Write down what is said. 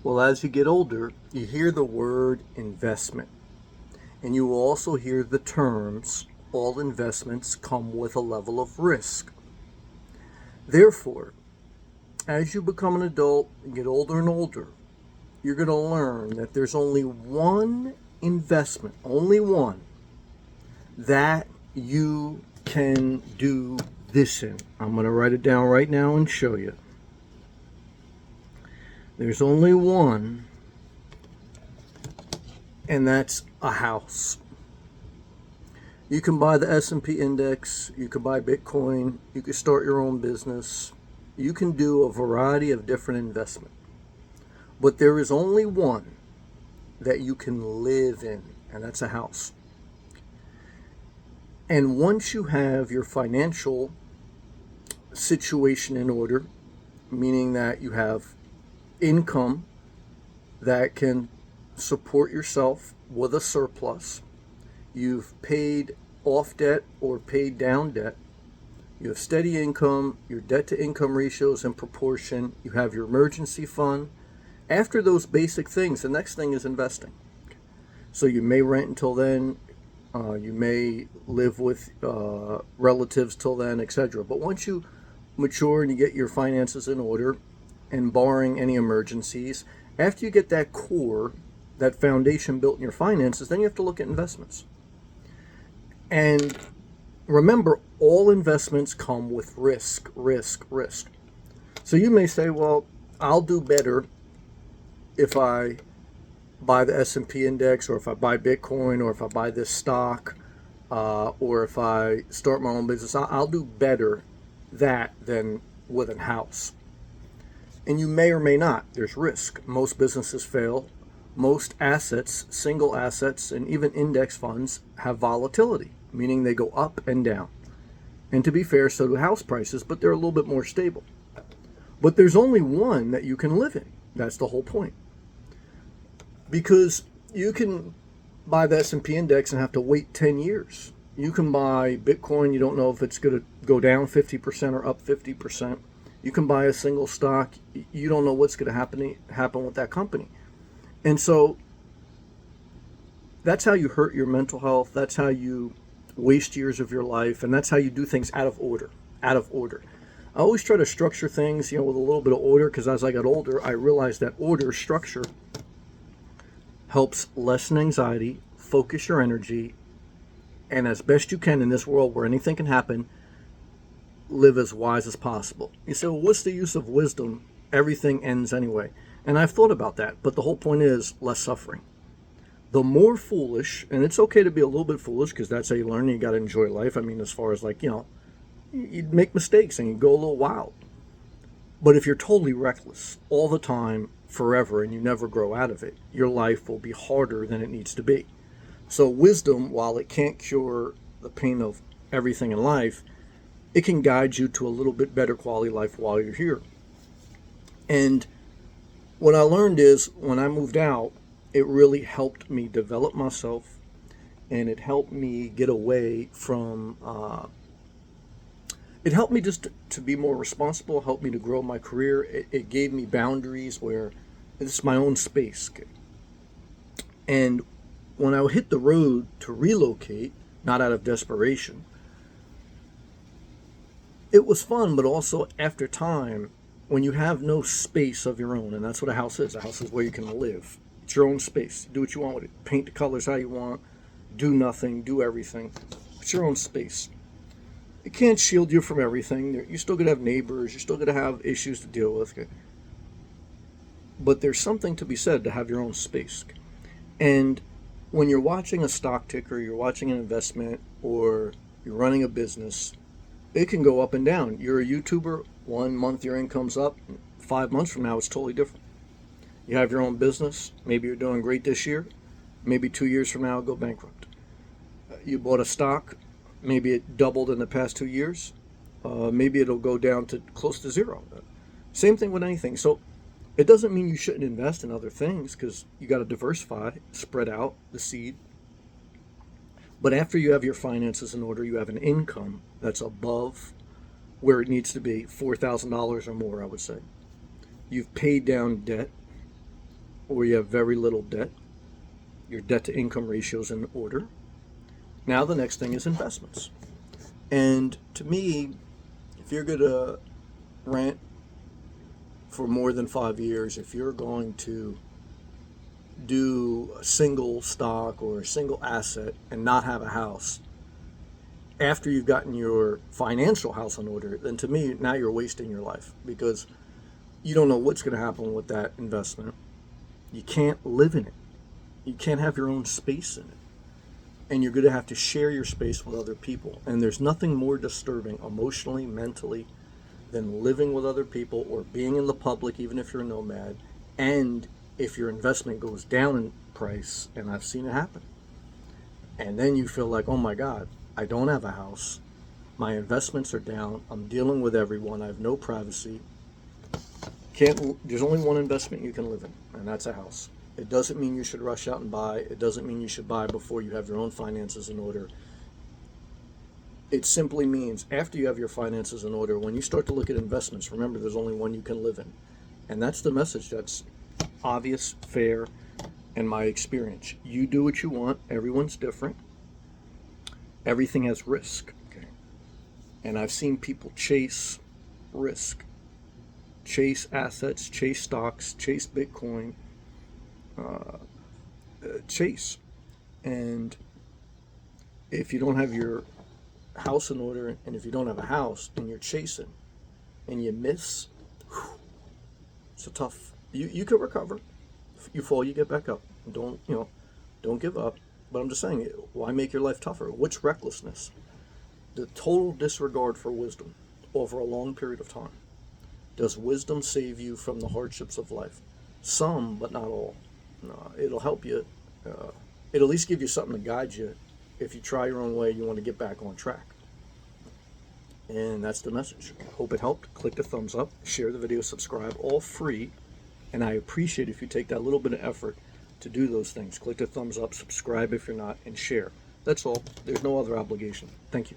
Well, as you get older, you hear the word investment, and you will also hear the terms all investments come with a level of risk. Therefore, as you become an adult and get older and older, you're going to learn that there's only one investment, only one, that you can do this in. I'm going to write it down right now and show you. There's only one, and that's a house. You can buy the S&P index, you can buy Bitcoin, you can start your own business, you can do a variety of different investments. But there is only one that you can live in, and that's a house. And once you have your financial situation in order, meaning that you have income that can support yourself with a surplus, you've paid off debt or paid down debt, you have steady income, your debt to income ratio is in proportion, you have your emergency fund. After those basic things, the next thing is investing. So you may rent until then, you may live with relatives till then, etc. But once you mature and you get your finances in order, and barring any emergencies, after you get that core, that foundation built in your finances, then you have to look at investments. And remember, all investments come with risk. So you may say, well, I'll do better if I buy the S&P index, or if I buy Bitcoin, or if I buy this stock, or if I start my own business. I'll do better that than with a house. And you may or may not. There's risk. Most businesses fail. Most assets, single assets, and even index funds have volatility, meaning they go up and down. And to be fair, so do house prices, but they're a little bit more stable. But there's only one that you can live in. That's the whole point. Because you can buy the S&P index and have to wait 10 years. You can buy Bitcoin, you don't know if it's going to go down 50% or up 50%. You can buy a single stock, you don't know what's going to happen with that company. And so that's how you hurt your mental health, that's how you waste years of your life, and that's how you do things out of order. I always try to structure things, with a little bit of order, because as I got older, I realized that order, structure, helps lessen anxiety, focus your energy, and as best you can in this world where anything can happen, live as wise as possible. You say, well, what's the use of wisdom? Everything ends anyway. And I've thought about that, but the whole point is less suffering. The more foolish, and it's okay to be a little bit foolish because that's how you learn, and you got to enjoy life. I mean, as far as you'd make mistakes and you go a little wild. But if you're totally reckless all the time, forever, and you never grow out of it, your life will be harder than it needs to be. So wisdom, while it can't cure the pain of everything in life, it can guide you to a little bit better quality life while you're here. And what I learned is when I moved out, it really helped me develop myself, and it helped me get away from it helped me just to be more responsible, helped me to grow my career. It gave me boundaries where it's my own space. And when I hit the road to relocate, not out of desperation, it was fun, but also after time, when you have no space of your own, and that's what a house is. A house is where you can live. It's your own space. Do what you want with it. Paint the colors how you want. Do nothing. Do everything. It's your own space. It can't shield you from everything. You're still going to have neighbors. You're still going to have issues to deal with. But there's something to be said to have your own space. And when you're watching a stock ticker, you're watching an investment, or you're running a business, it can go up and down. You're a YouTuber, 1 month your income's up, 5 months from now it's totally different. You have your own business, maybe you're doing great this year, maybe 2 years from now it'll go bankrupt. You bought a stock, maybe it doubled in the past 2 years, maybe it'll go down to close to zero. Same thing with anything. So it doesn't mean you shouldn't invest in other things, because you got to diversify, spread out the seed. But after you have your finances in order, you have an income that's above where it needs to be, $4,000 or more, I would say. You've paid down debt. or you have very little debt. Your debt to income ratio is in order. Now the next thing is investments. And to me, if you're going to rent for more than 5 years, if you're going to do a single stock or a single asset and not have a house after you've gotten your financial house in order, then to me, now you're wasting your life, because you don't know what's going to happen with that investment. You can't live in it. You can't have your own space in it. And you're going to have to share your space with other people. And there's nothing more disturbing emotionally, mentally, than living with other people or being in the public, even if you're a nomad. And if your investment goes down in price, and I've seen it happen, and then you feel like, oh my God, I don't have a house. My investments are down. I'm dealing with everyone. I have no privacy. There's only one investment you can live in, and that's a house. It doesn't mean you should rush out and buy. It doesn't mean you should buy before you have your own finances in order. It simply means after you have your finances in order, when you start to look at investments, remember there's only one you can live in. And that's the message that's obvious, fair, and my experience. You do what you want. Everyone's different. Everything has risk. Okay. And I've seen people chase risk, chase assets, chase stocks, chase Bitcoin, chase. And if you don't have your house in order, and if you don't have a house and you're chasing and you miss, it's a tough. You can recover. If you fall, you get back up. Don't give up. But I'm just saying, why make your life tougher? What's recklessness? The total disregard for wisdom over a long period of time. Does wisdom save you from the hardships of life? Some, but not all. No, it'll help you. It'll at least give you something to guide you. If you try your own way, you want to get back on track. And that's the message. Hope it helped. Click the thumbs up, share the video, subscribe, all free. And I appreciate if you take that little bit of effort to do those things. Click the thumbs up, subscribe if you're not, and share. That's all. There's no other obligation. Thank you.